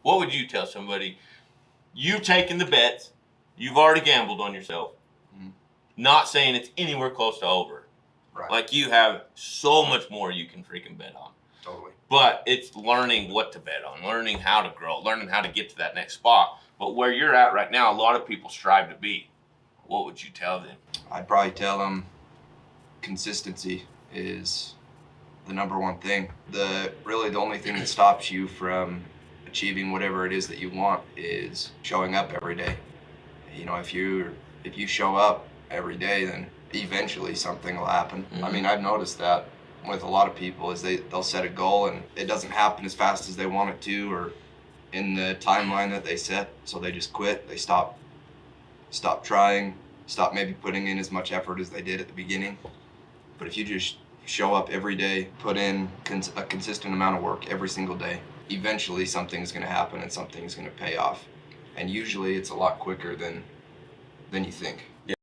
What would you tell somebody? You've taken the bets. You've already gambled on yourself. Mm-hmm. Not saying it's anywhere close to over. Right. Like, you have so much more you can freaking bet on. Totally. But it's learning what to bet on, learning how to grow, learning how to get to that next spot. But where you're at right now, a lot of people strive to be. What would you tell them? I'd probably tell them consistency is the number one thing. Really the only thing that stops you from achieving whatever it is that you want is showing up every day. You know, if you show up every day, then eventually something will happen. Mm-hmm. I mean, I've noticed that with a lot of people is they'll set a goal and it doesn't happen as fast as they want it to or in the timeline that they set, so they just quit. They stop trying, stop maybe putting in as much effort as they did at the beginning. But if you just show up every day, put in a consistent amount of work every single day, eventually something's going to happen and something's going to pay off. And usually it's a lot quicker than you think.